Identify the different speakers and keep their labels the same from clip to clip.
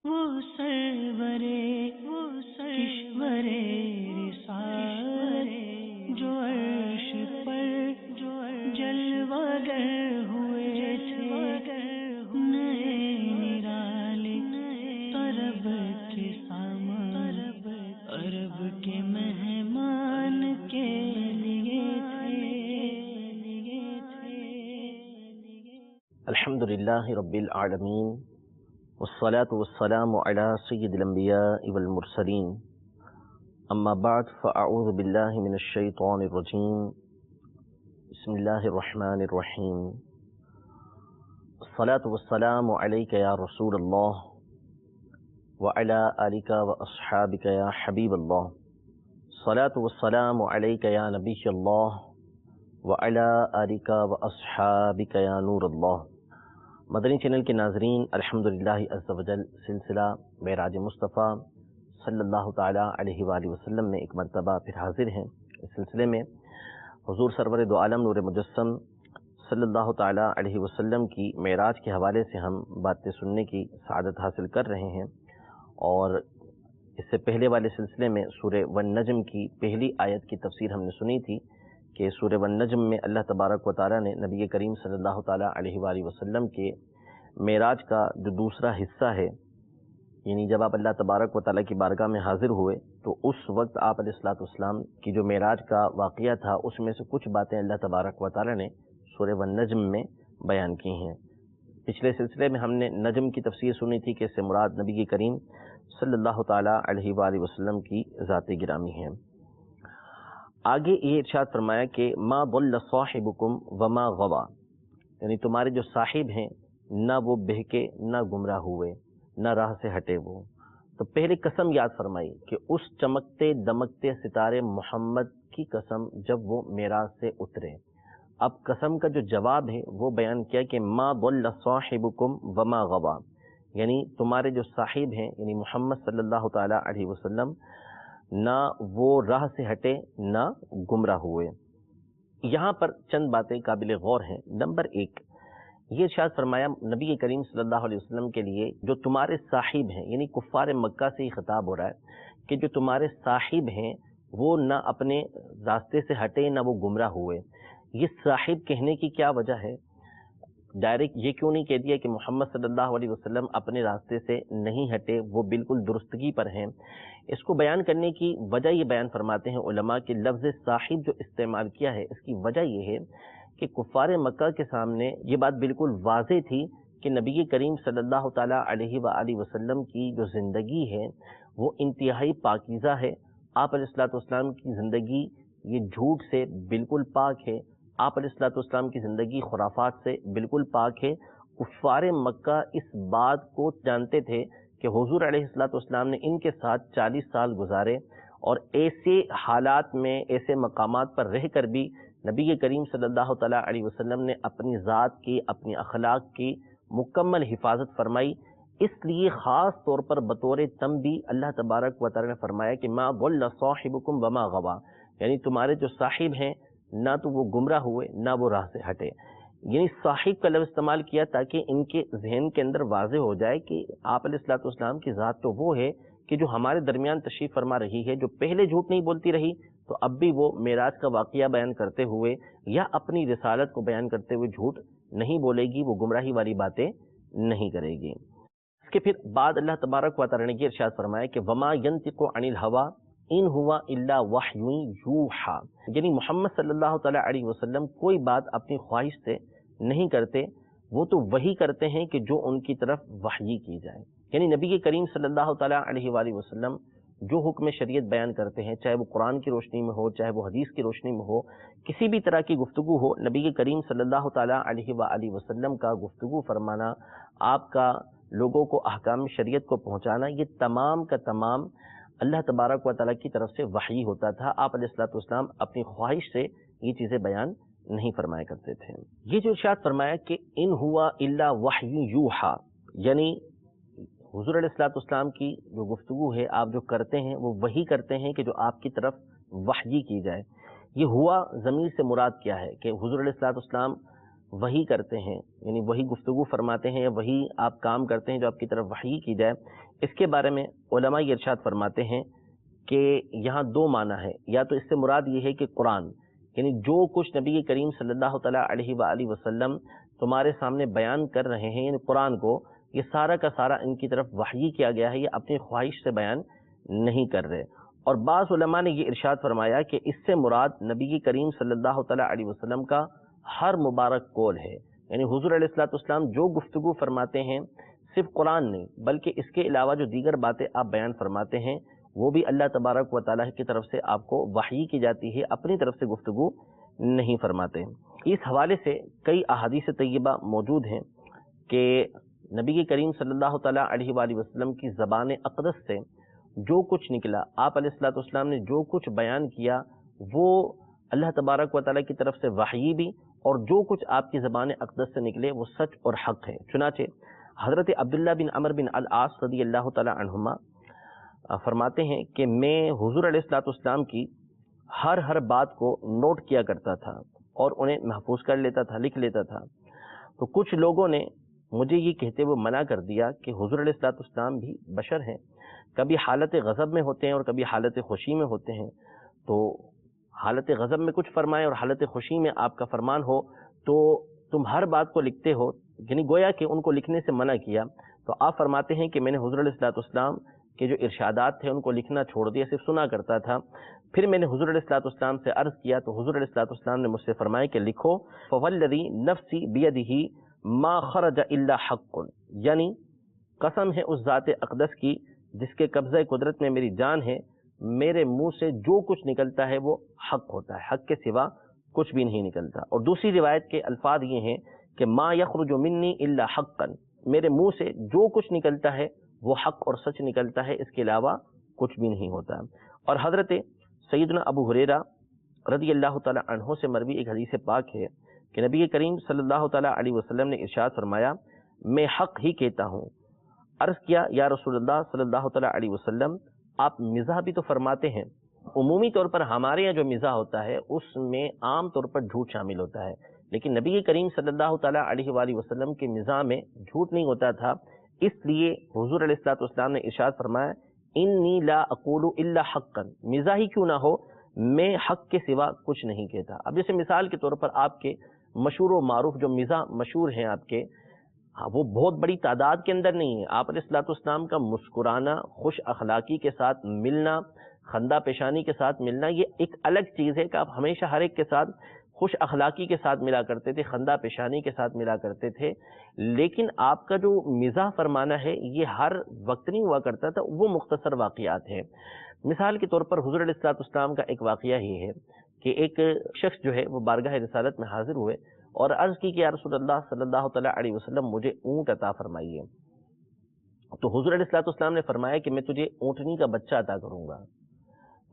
Speaker 1: وہ سرورے کشورے رسالت جو عرش پر جلوہ گر ہوئے تھے، نئے نرالے طرب کے سامان عرب کے مہمان کے لیے تھے۔
Speaker 2: الحمد للہ رب العالمین والصلاة والسلام على سید الانبیاء والمرسلین، اما بعد فاعوذ باللہ من الشیطان الرجیم، بسم اللہ الرحمن الرحیم۔ الصلاة والسلام علیک یا رسول اللہ وعلی آلک واصحابک یا حبیب اللہ، الصلاة والسلام علیک یا نبی اللہ وعلی آلک واصحابک یا نور اللہ۔ مدنی چینل کے ناظرین، الحمدللہ عز و جل سلسلہ معراج مصطفیٰ صلی اللہ تعالیٰ علیہ وآلہ وسلم میں ایک مرتبہ پھر حاضر ہیں۔ اس سلسلے میں حضور سرور دو عالم نور مجسم صلی اللہ تعالیٰ علیہ وسلم کی معراج کے حوالے سے ہم باتیں سننے کی سعادت حاصل کر رہے ہیں، اور اس سے پہلے والے سلسلے میں سورہ والنجم کی پہلی آیت کی تفسیر ہم نے سنی تھی کہ سورہ والنجم میں اللہ تبارک و تعالیٰ نے نبی کریم صلی اللہ تعالیٰ علیہ وآلہ وسلم کے معراج کا جو دوسرا حصہ ہے، یعنی جب آپ اللہ تبارک و تعالیٰ کی بارگاہ میں حاضر ہوئے تو اس وقت آپ علیہ الصلوۃ والسلام کی جو معراج کا واقعہ تھا، اس میں سے کچھ باتیں اللہ تبارک و تعالیٰ نے سورہ والنجم میں بیان کی ہیں۔ پچھلے سلسلے میں ہم نے نجم کی تفسیر سنی تھی کہ اس سے مراد نبی کریم صلی اللہ تعالیٰ علیہ وآلہ وسلم کی ذات گرامی ہے۔ آگے یہ ارشاد فرمایا کہ ما ضل صاحبکم وما غوا، یعنی تمہارے جو صاحب ہیں نہ وہ بہکے نہ گمراہ ہوئے نہ راہ سے ہٹے وہ۔ تو پہلے قسم یاد فرمائی کہ اس چمکتے دمکتے ستارے محمد کی قسم جب وہ معراج سے اترے۔ اب قسم کا جو جواب ہے وہ بیان کیا کہ ما ضل صاحبکم وما غوا، یعنی تمہارے جو صاحب ہیں یعنی محمد صلی اللہ تعالیٰ علیہ وسلم نہ وہ راہ سے ہٹے نہ گمراہ ہوئے۔ یہاں پر چند باتیں قابل غور ہیں۔ نمبر ایک، یہ ارشاد فرمایا نبی کریم صلی اللہ علیہ وسلم کے لیے جو تمہارے صاحب ہیں، یعنی کفار مکہ سے ہی خطاب ہو رہا ہے کہ جو تمہارے صاحب ہیں وہ نہ اپنے راستے سے ہٹے نہ وہ گمراہ ہوئے۔ یہ صاحب کہنے کی کیا وجہ ہے؟ ڈائریکٹ یہ کیوں نہیں کہہ دیا کہ محمد صلی اللہ علیہ وسلم اپنے راستے سے نہیں ہٹے، وہ بالکل درستگی پر ہیں؟ اس کو بیان کرنے کی وجہ یہ بیان فرماتے ہیں علماء کہ لفظ صاحب جو استعمال کیا ہے اس کی وجہ یہ ہے کہ کفار مکہ کے سامنے یہ بات بالکل واضح تھی کہ نبی کریم صلی اللہ تعالیٰ علیہ وآلہ وسلم کی جو زندگی ہے وہ انتہائی پاکیزہ ہے۔ آپ علیہ الصلوۃ والسلام کی زندگی یہ جھوٹ سے بالکل پاک ہے، آپ علیہ الصلوۃ والسلام کی زندگی خرافات سے بالکل پاک ہے۔ کفار مکہ اس بات کو جانتے تھے کہ حضور علیہ الصلوۃ والسلام نے ان کے ساتھ 40 سال گزارے، اور ایسے حالات میں ایسے مقامات پر رہ کر بھی نبی کریم صلی اللہ تعالیٰ علیہ وسلم نے اپنی ذات کی اپنی اخلاق کی مکمل حفاظت فرمائی۔ اس لیے خاص طور پر بطور تنبیہ اللہ تبارک و تعالیٰ نے فرمایا کہ ما ضل صاحبکم وما غوا، یعنی تمہارے جو صاحب ہیں نہ تو وہ گمراہ ہوئے نہ وہ راہ سے ہٹے۔ یعنی صاحب کا لفظ استعمال کیا تاکہ ان کے ذہن کے اندر واضح ہو جائے کہ آپ علیہ الصلوۃ والسلام کی ذات تو وہ ہے کہ جو ہمارے درمیان تشریف فرما رہی ہے، جو پہلے جھوٹ نہیں بولتی رہی تو اب بھی وہ معراج کا واقعہ بیان کرتے ہوئے یا اپنی رسالت کو بیان کرتے ہوئے جھوٹ نہیں بولے گی، وہ گمراہی والی باتیں نہیں کرے گی۔ اس کے پھر بعد اللہ تبارک و تعالیٰ نے یہ ارشاد فرمایا کہ وما ينطق عن الهوى ان ہوا الا وحی یوحا، یعنی محمد صلی اللہ تعالیٰ علیہ وسلم کوئی بات اپنی خواہش سے نہیں کرتے، وہ تو وہی کرتے ہیں کہ جو ان کی طرف وحی کی جائے۔ یعنی نبی کریم صلی اللہ تعالیٰ علیہ وآلہ وسلم جو حکم شریعت بیان کرتے ہیں، چاہے وہ قرآن کی روشنی میں ہو چاہے وہ حدیث کی روشنی میں ہو، کسی بھی طرح کی گفتگو ہو، نبی کریم صلی اللہ تعالیٰ علیہ وآلہ وسلم کا گفتگو فرمانا، آپ کا لوگوں کو احکام شریعت کو پہنچانا، یہ تمام کا تمام اللہ تبارک و تعالیٰ کی طرف سے وحی ہوتا تھا۔ آپ علیہ الصلوۃ والسلام اپنی خواہش سے یہ چیزیں بیان نہیں فرمایا کرتے تھے۔ یہ جو ارشاد فرمایا کہ ان ہوا الا وحی یوحا، یعنی حضور علیہ الصلوۃ والسلام کی جو گفتگو ہے آپ جو کرتے ہیں وہ وہی کرتے ہیں کہ جو آپ کی طرف وحی کی جائے۔ یہ ہوا ضمیر سے مراد کیا ہے کہ حضور علیہ الصلوۃ والسلام وہی کرتے ہیں، یعنی وہی گفتگو فرماتے ہیں، وہی آپ کام کرتے ہیں جو آپ کی طرف وحی کی جائے۔ اس کے بارے میں علماء یہ ارشاد فرماتے ہیں کہ یہاں دو معنی ہے، یا تو اس سے مراد یہ ہے کہ قرآن، یعنی جو کچھ نبی کریم صلی اللہ تعالیٰ علیہ وآلہ وسلم تمہارے سامنے بیان کر رہے ہیں، یعنی قرآن کو، یہ سارا کا سارا ان کی طرف وحی کیا گیا ہے، یہ اپنی خواہش سے بیان نہیں کر رہے۔ اور بعض علماء نے یہ ارشاد فرمایا کہ اس سے مراد نبی کریم صلی اللہ تعالیٰ علیہ وسلم کا ہر مبارک قول ہے، یعنی حضور علیہ الصلوۃ والسلام جو گفتگو فرماتے ہیں صرف قرآن نہیں بلکہ اس کے علاوہ جو دیگر باتیں آپ بیان فرماتے ہیں وہ بھی اللہ تبارک و تعالیٰ کی طرف سے آپ کو وحی کی جاتی ہے، اپنی طرف سے گفتگو نہیں فرماتے۔ اس حوالے سے کئی احادیث طیبہ موجود ہیں کہ نبی کریم صلی اللہ تعالیٰ علیہ وآلہ وسلم کی زبان اقدس سے جو کچھ نکلا، آپ علیہ الصلوۃ والسلام نے جو کچھ بیان کیا وہ اللہ تبارک و تعالیٰ کی طرف سے وحی بھی، اور جو کچھ آپ کی زبان اقدس سے نکلے وہ سچ اور حق ہے۔ چنانچہ حضرت عبداللہ بن عمر بن العاص رضی اللہ تعالیٰ عنہما فرماتے ہیں کہ میں حضور علیہ الصلوۃ والسلام کی ہر بات کو نوٹ کیا کرتا تھا اور انہیں محفوظ کر لیتا تھا، لکھ لیتا تھا۔ تو کچھ لوگوں نے مجھے یہ کہتے ہوئے منع کر دیا کہ حضور علیہ الصلوۃ والسلام بھی بشر ہیں، کبھی حالت غضب میں ہوتے ہیں اور کبھی حالت خوشی میں ہوتے ہیں، تو حالت غضب میں کچھ فرمائے اور حالت خوشی میں آپ کا فرمان ہو تو تم ہر بات کو لکھتے ہو، یعنی گویا کہ ان کو لکھنے سے منع کیا۔ تو آپ فرماتے ہیں کہ میں نے حضور علیہ الصلوۃ والسلام کے جو ارشادات تھے ان کو لکھنا چھوڑ دیا، صرف سنا کرتا تھا۔ پھر میں نے حضور علیہ الصلوۃ والسلام سے عرض کیا تو حضور علیہ الصلوۃ والسلام نے مجھ سے فرمایا کہ لکھو، فوالذی نفسی بیدہ ما خرج الا حق، یعنی قسم ہے اس ذات اقدس کی جس کے قبضہ قدرت میں میری جان ہے، میرے منہ سے جو کچھ نکلتا ہے وہ حق ہوتا ہے، حق کے سوا کچھ بھی نہیں نکلتا۔ اور دوسری روایت کے الفاظ یہ ہیں کہ ما یخرج منی الا حقا، میرے منہ سے جو کچھ نکلتا ہے وہ حق اور سچ نکلتا ہے، اس کے علاوہ کچھ بھی نہیں ہوتا۔ اور حضرت سیدنا ابو ہریرہ رضی اللہ تعالی عنہ سے مروی ایک حدیث پاک ہے کہ نبی کریم صلی اللہ تعالی علیہ وسلم نے ارشاد فرمایا میں حق ہی کہتا ہوں۔ عرض کیا یا رسول اللہ صلی اللہ تعالی علیہ وسلم آپ مزاح بھی تو فرماتے ہیں، عمومی طور پر ہمارے یہاں جو مزاح ہوتا ہے اس میں عام طور پر جھوٹ شامل ہوتا ہے، لیکن نبی کریم صلی اللہ تعالی علیہ وآلہ وسلم کے مزاح میں جھوٹ نہیں ہوتا تھا، اس لیے حضور علیہ الصلوۃ والسلام نے ارشاد فرمایا انی لا اقول الا حقا، مزاح ہی کیوں نہ ہو میں حق کے سوا کچھ نہیں کہتا۔ اب جیسے مثال کے طور پر آپ کے مشہور و معروف جو مزاح مشہور ہیں آپ کے، وہ بہت بڑی تعداد کے اندر نہیں ہے۔ آپ علیہ الصلوۃ والسلام کا مسکرانا، خوش اخلاقی کے ساتھ ملنا، خندہ پیشانی کے ساتھ ملنا، یہ ایک الگ چیز ہے کہ آپ ہمیشہ ہر ایک کے ساتھ خوش اخلاقی کے ساتھ ملا کرتے تھے، خندہ پیشانی کے ساتھ ملا کرتے تھے، لیکن آپ کا جو مزاح فرمانا ہے یہ ہر وقت نہیں ہوا کرتا تھا، وہ مختصر واقعات ہیں۔ مثال کے طور پر حضور علیہ الصلوۃ والسلام کا ایک واقعہ ہی ہے کہ ایک شخص جو ہے وہ بارگاہ رسالت میں حاضر ہوئے اور عرض کی کہ یا رسول اللہ صلی اللہ تعالیٰ علیہ وسلم مجھے اونٹ عطا فرمائیے۔ تو حضور علیہ الصلوۃ والسلام نے فرمایا کہ میں تجھے اونٹنی کا بچہ عطا کروں گا۔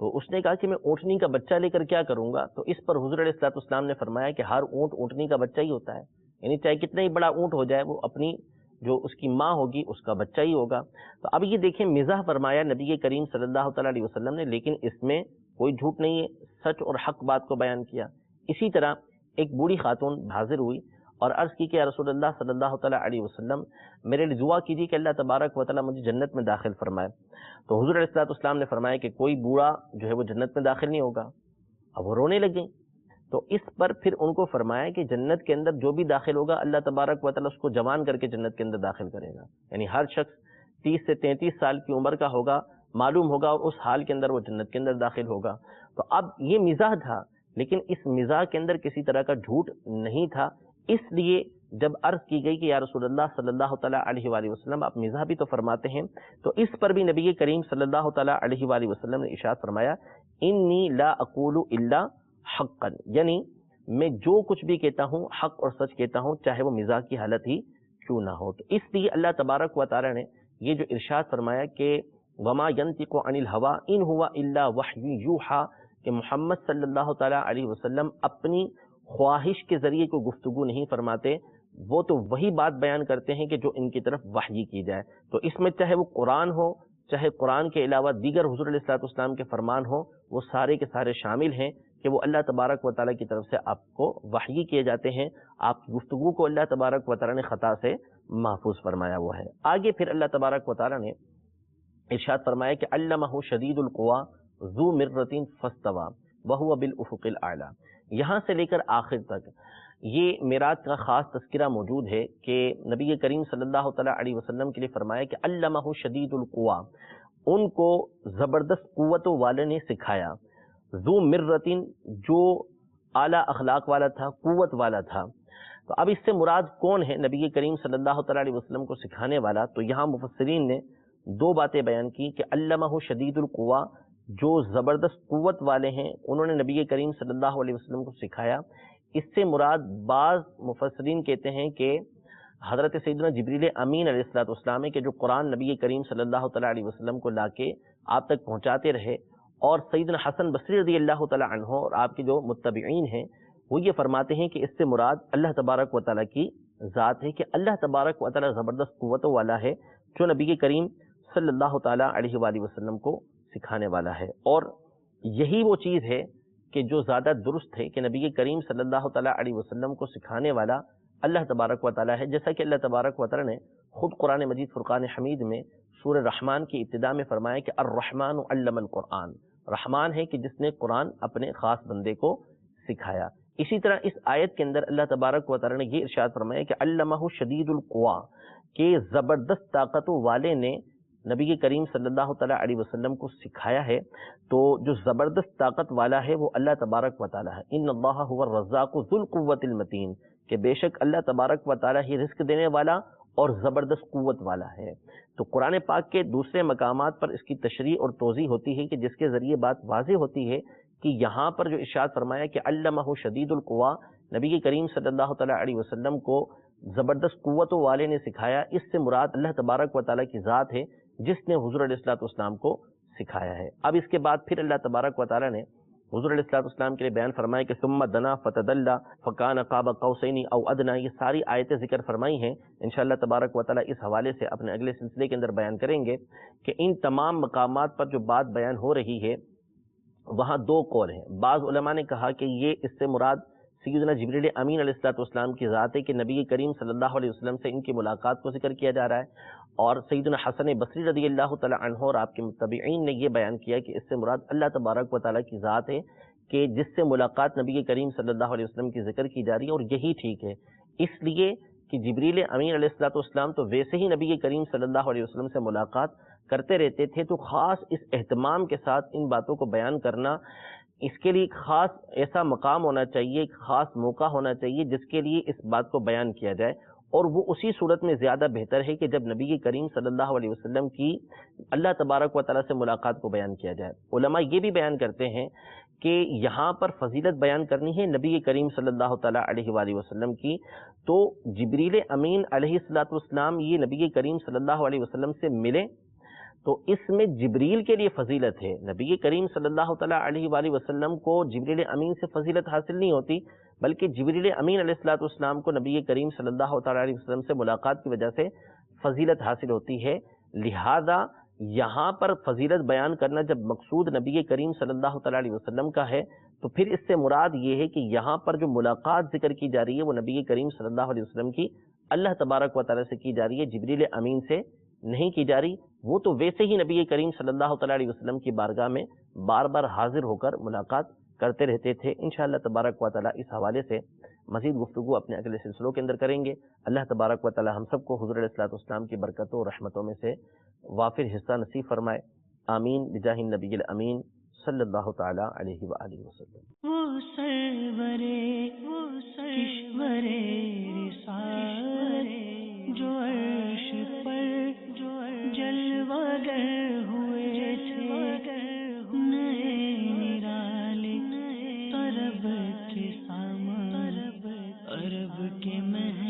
Speaker 2: تو اس نے کہا کہ میں اونٹنی کا بچہ لے کر کیا کروں گا؟ تو اس پر حضور علیہ الصلوۃ والسلام نے فرمایا کہ ہر اونٹ اونٹنی کا بچہ ہی ہوتا ہے، یعنی چاہے کتنا ہی بڑا اونٹ ہو جائے وہ اپنی جو اس کی ماں ہوگی اس کا بچہ ہی ہوگا۔ تو اب یہ دیکھیں مزاح فرمایا نبی کریم صلی اللہ تعالیٰ علیہ وسلم نے، لیکن اس میں کوئی جھوٹ نہیں ہے، سچ اور حق بات کو بیان کیا۔ اسی طرح ایک بوڑھی خاتون حاضر ہوئی اور عرض کی کہ یا رسول اللہ صلی اللہ تعالیٰ علیہ وسلم میرے لیے دعا کیجیے کہ اللہ تبارک و تعالیٰ مجھے جنت میں داخل فرمائے۔ تو حضور علیہ الصلوۃ والسلام نے فرمایا کہ کوئی بوڑھا جو ہے وہ جنت میں داخل نہیں ہوگا۔ اب وہ رونے لگیں، تو اس پر پھر ان کو فرمایا کہ جنت کے اندر جو بھی داخل ہوگا اللہ تبارک و تعالیٰ اس کو جوان کر کے جنت کے اندر داخل کرے گا، یعنی ہر شخص 30 سے 33 سال کی عمر کا ہوگا، معلوم ہوگا، اور اس حال کے اندر وہ جنت کے اندر داخل ہوگا۔ تو اب یہ مزاح تھا، لیکن اس مزاح کے اندر کسی طرح کا جھوٹ نہیں تھا، اس لیے جب عرض کی گئی کہ یا رسول اللہ صلی اللہ تعالیٰ علیہ وآلہ وسلم آپ مزاح بھی تو فرماتے ہیں، تو اس پر بھی نبی کریم صلی اللہ تعالیٰ علیہ وآلہ وسلم نے ارشاد فرمایا انی لا اقول الا حقا، یعنی میں جو کچھ بھی کہتا ہوں حق اور سچ کہتا ہوں، چاہے وہ مزاح کی حالت ہی کیوں نہ ہو۔ تو اس لیے اللہ تبارک و تعالیٰ نے یہ جو ارشاد فرمایا کہ وما ينطق عن الهوى ان هو الا وحی یوحى، کہ محمد صلی اللہ تعالیٰ علیہ وسلم اپنی خواہش کے ذریعے کوئی گفتگو نہیں فرماتے، وہ تو وہی بات بیان کرتے ہیں کہ جو ان کی طرف وحی کی جائے۔ تو اس میں چاہے وہ قرآن ہو، چاہے قرآن کے علاوہ دیگر حضور علیہ الصلوۃ والسلام کے فرمان ہو، وہ سارے کے سارے شامل ہیں کہ وہ اللہ تبارک و تعالیٰ کی طرف سے آپ کو وحی کیے جاتے ہیں، آپ کی گفتگو کو اللہ تبارک و تعالیٰ نے خطا سے محفوظ فرمایا ہوا ہے۔ آگے پھر اللہ تبارک و تعالیٰ نے ارشاد فرمایا کہ علمہ شدید القوا ذو مرۃ فاستوی وہو بالافق الاعلی. یہاں سے لے کر آخر تک یہ معراج کا خاص تذکرہ موجود ہے کہ نبی کریم صلی اللہ تعالیٰ علیہ وسلم کے لیے فرمایا کہ علمہ شدید القوا، ان کو زبردست قوت والے نے سکھایا، ذو مرۃ جو اعلیٰ اخلاق والا تھا، قوت والا تھا. تو اب اس سے مراد کون ہے نبی کریم صلی اللہ تعالیٰ علیہ وسلم کو سکھانے والا؟ تو یہاں مفسرین نے دو باتیں بیان کی کہ علمہ شدید القوا، جو زبردست قوت والے ہیں انہوں نے نبی کریم صلی اللہ علیہ وسلم کو سکھایا. اس سے مراد بعض مفسرین کہتے ہیں کہ حضرت سیدنا جبریل امین علیہ السلام ہے کہ جو قرآن نبی کریم صلی اللہ تعالیٰ علیہ وسلم کو لا کے آپ تک پہنچاتے رہے. اور سیدنا حسن بصری رضی اللہ تعالیٰ عنہ اور آپ کے جو متبعین ہیں وہ یہ فرماتے ہیں کہ اس سے مراد اللہ تبارک و تعالیٰ کی ذات ہے، کہ اللہ تبارک و تعالیٰ زبردست قوت والا ہے جو نبی کریم صلی اللہ تعالیٰ علیہ وآلہ وسلم کو سکھانے والا ہے. اور یہی وہ چیز ہے کہ جو زیادہ درست ہے کہ نبی کریم صلی اللہ تعالیٰ علیہ وسلم کو سکھانے والا اللہ تبارک و تعالیٰ ہے، جیسا کہ اللہ تبارک و تعالیٰ نے خود قرآن مجید فرقان حمید میں سورہ رحمان کی ابتدا میں فرمایا کہ الرحمن علم القرآن، رحمان ہے کہ جس نے قرآن اپنے خاص بندے کو سکھایا. اسی طرح اس آیت کے اندر اللہ تبارک و تعالیٰ نے یہ ارشاد فرمایا کہ علمہ شدید القوا، کہ زبردست طاقتوں والے نے نبی کریم صلی اللہ تعالیٰ علیہ وسلم کو سکھایا ہے. تو جو زبردست طاقت والا ہے وہ اللہ تبارک و تعالیٰ ہے. ان اللہ هو الرزاق ذو القوۃ المتین، کہ بے شک اللہ تبارک و تعالیٰ ہی رزق دینے والا اور زبردست قوت والا ہے. تو قرآن پاک کے دوسرے مقامات پر اس کی تشریح اور توضیح ہوتی ہے کہ جس کے ذریعے بات واضح ہوتی ہے کہ یہاں پر جو ارشاد فرمایا کہ علمہ شدید القوا، نبی کریم صلی اللہ تعالیٰ علیہ وسلم کو زبردست قوتوں والے نے سکھایا، اس سے مراد اللہ تبارک و تعالیٰ کی ذات ہے جس نے حضور علیہ السلام کو سکھایا ہے. اب اس کے بعد پھر اللہ تبارک و تعالیٰ نے حضور علیہ السلام کے لیے بیان فرمایا کہ ثم دنا فتدلی فکان قاب قوسین او ادنی. یہ ساری آیتیں ذکر فرمائی ہیں، انشاءاللہ تبارک و تعالیٰ اس حوالے سے اپنے اگلے سلسلے کے اندر بیان کریں گے کہ ان تمام مقامات پر جو بات بیان ہو رہی ہے وہاں دو قول ہیں. بعض علماء نے کہا کہ یہ اس سے مراد سیدنا جبریل امین علیہ السلام کی ذات ہے کہ نبی کریم صلی اللہ علیہ وسلم سے ان کی ملاقات کو ذکر کیا جا رہا ہے. اور سیدنا حسن بصری رضی اللہ تعالیٰ عنہ اور آپ کے متبعین نے یہ بیان کیا کہ اس سے مراد اللہ تبارک و تعالیٰ کی ذات ہے کہ جس سے ملاقات نبی کریم صلی اللہ علیہ وسلم کی ذکر کی جا رہی ہے. اور یہی ٹھیک ہے، اس لیے کہ جبریل امین علیہ السلام تو ویسے ہی نبی کریم صلی اللہ علیہ وسلم سے ملاقات کرتے رہتے تھے، تو خاص اس اہتمام کے ساتھ ان باتوں کو بیان کرنا، اس کے لیے خاص ایسا مقام ہونا چاہیے، ایک خاص موقع ہونا چاہیے جس کے لیے اس بات کو بیان کیا جائے. اور وہ اسی صورت میں زیادہ بہتر ہے کہ جب نبی کریم صلی اللہ علیہ وسلم کی اللہ تبارک و تعالیٰ سے ملاقات کو بیان کیا جائے. علماء یہ بھی بیان کرتے ہیں کہ یہاں پر فضیلت بیان کرنی ہے نبی کریم صلی اللہ تعالیٰ علیہ وآلہ وسلم کی، تو جبریل امین علیہ السلام یہ نبی کریم صلی اللہ علیہ وسلم سے ملے تو اس میں جبریل کے لیے فضیلت ہے. نبی کریم صلی اللہ تعالیٰ علیہ وآلہ وسلم کو جبریل امین سے فضیلت حاصل نہیں ہوتی، بلکہ جبریل امین علیہ السلام کو نبی کریم صلی اللہ تعالیٰ علیہ وسلم سے ملاقات کی وجہ سے فضیلت حاصل ہوتی ہے. لہذا یہاں پر فضیلت بیان کرنا جب مقصود نبی کریم صلی اللہ تعالیٰ علیہ وسلم کا ہے تو پھر اس سے مراد یہ ہے کہ یہاں پر جو ملاقات ذکر کی جا رہی ہے وہ نبی کریم صلی اللہ علیہ وسلم کی اللہ تبارک و تعالیٰ سے کی جا رہی ہے، جبریل امین سے نہیں کی جا رہی. وہ تو ویسے ہی نبی کریم صلی اللہ تعالیٰ علیہ وسلم کی بارگاہ میں بار بار حاضر ہو کر ملاقات کرتے رہتے تھے. انشاءاللہ تبارک و تعالیٰ اس حوالے سے مزید گفتگو اپنے اگلے سلسلوں کے اندر کریں گے. اللہ تبارک و تعالیٰ ہم سب کو حضور علیہ السلام کی برکتوں اور رحمتوں میں سے وافر حصہ نصیب فرمائے. آمین بجاہ النبی الامین صلی اللہ تعالیٰ علیہ وآلہ وسلم.
Speaker 1: وہ سرورے کشورے رسالے جو عرش پر جلوگر ہوئے تھے، نئے نرالے طرب کے سامان عرب کے محل